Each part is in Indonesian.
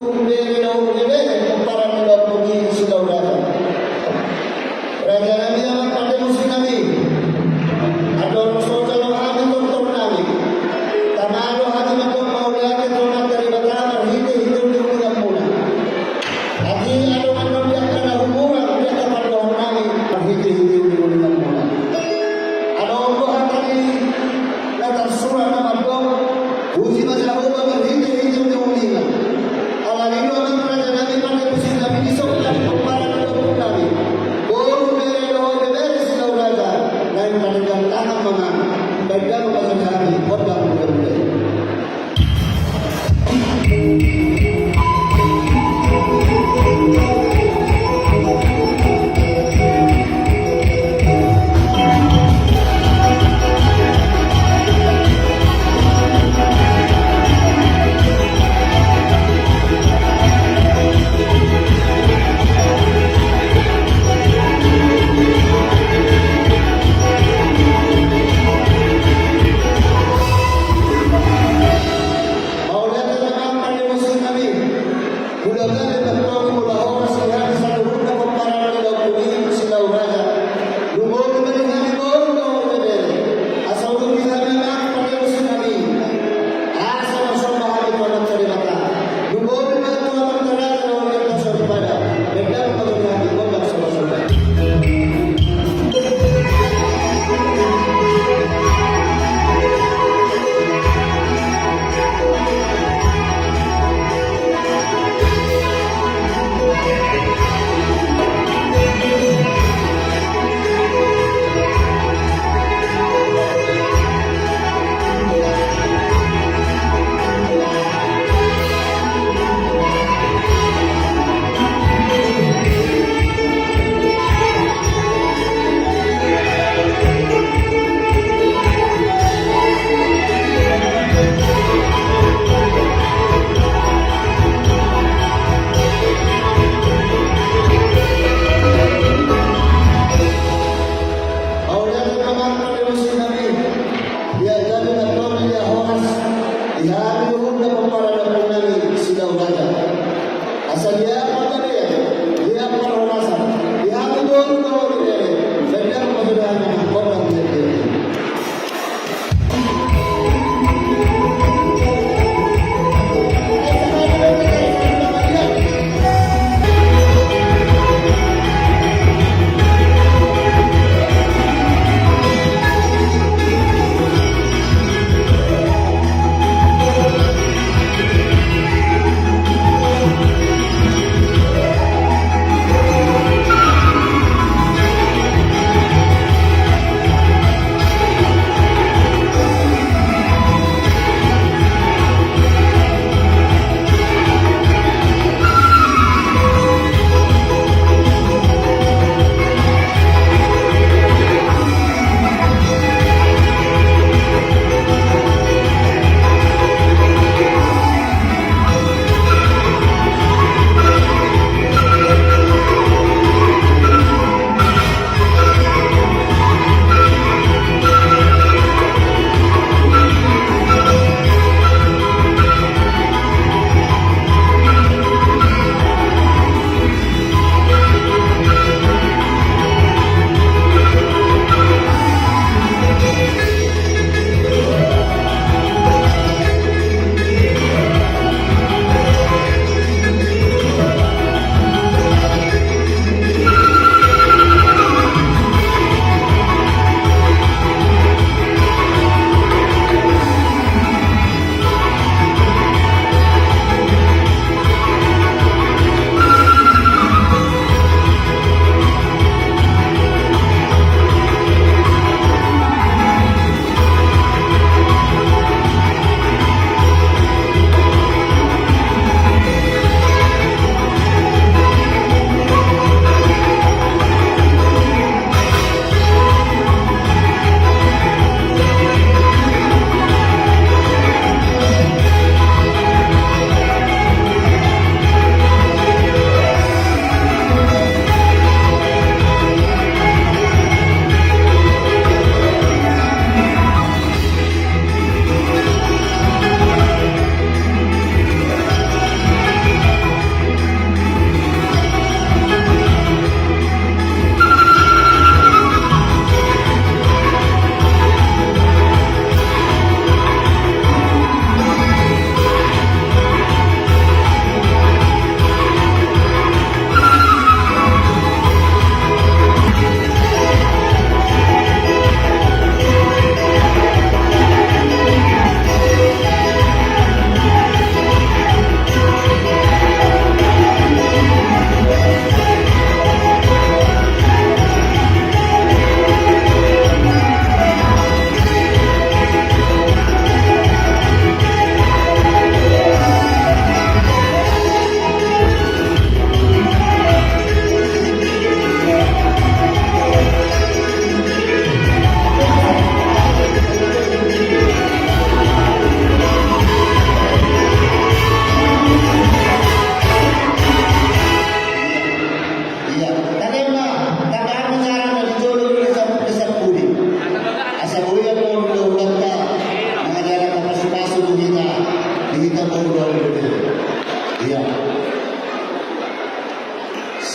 Kumbiri na umibigay kung para nila pugin sila ulakan. Raja namin naman pademusin namin. At dorong sosa ng aming doktor namin. Tamalo ating magpapauliakin doon ang karibatan hindi ulang muna. At hindi ano biyak ka na humuran biyak ka pandoon namin hindi ulang muna. Ano ang buhat namin natansura naman doon uji masaho ba hindi ulingan. Alalino ang raja namin pademusin namin isok namin kung para nila namin. Lain paninggang tanang mga baiklah masasabi huwag lang magulay.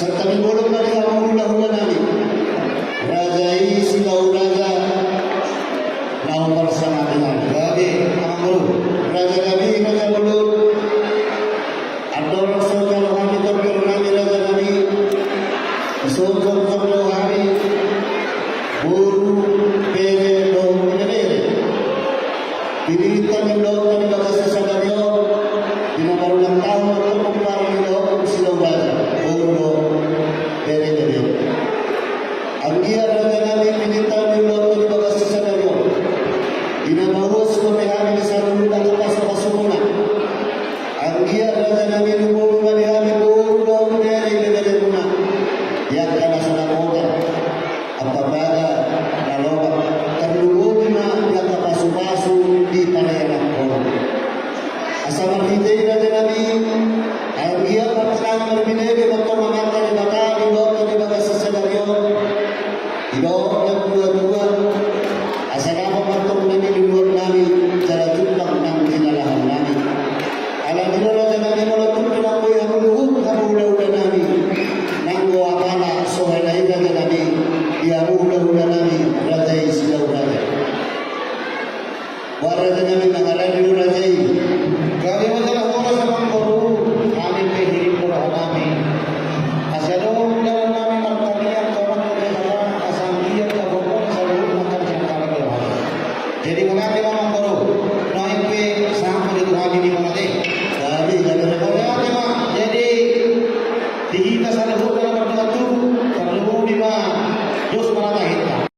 serta dimulung dari ang hula-hula namin. Rajai silau raja naon bersama dengan Rabi Amru Raja Nabi Raja Mulut Ador Rasulullah Muhammad Nabi Raja Nabi Rasulullah Muhammad Guru Pere Dong Pere Pinilitan ng loob ng bagasa sa Daryo Pinamarulang taon ng pagkumpara ng loob ng silau raja Guru Pere Dong ang iya Raja Nabi pinilitan ng loob ng bagasa sa Daryo Inabawas pemihari di sana mudah lepas pasumuna. Anggia Raja Nabi Nubu Marihami Bulu dari dari guna. Yang kana sana moga. Apabila naloba terlubuna yang pasu-pasu di panera pun. Asal hidai Raja Nabi Anggia pertenang berbinege waktu mengangkat di bakal di bawah di bawah sesadaryo. Di bawah yang dua-dua asal apa matong nami di luar nami cara tumpang nang kinalahan nami. Alam dino Raja Nabi malatun kinakoy ang luhut ang ula-ula nami. Nanggo akala sohelay Raja Nabi iya ula-ula nami Raja Isilaw Raja. Wa Raja Nabi nangalan dino Raja Kami masalah oras sa panggoro amin pehirin ko rahan namin. Asalo dalam nami magkaliyak kawan kaliyak asang iya kagokon sa luhut magkaliyak kagokon. Jadi mengati mamang koro, naik pe sampai di Tuhan ini mengati. Jadi mengati mak. Jadi di kita sana bukan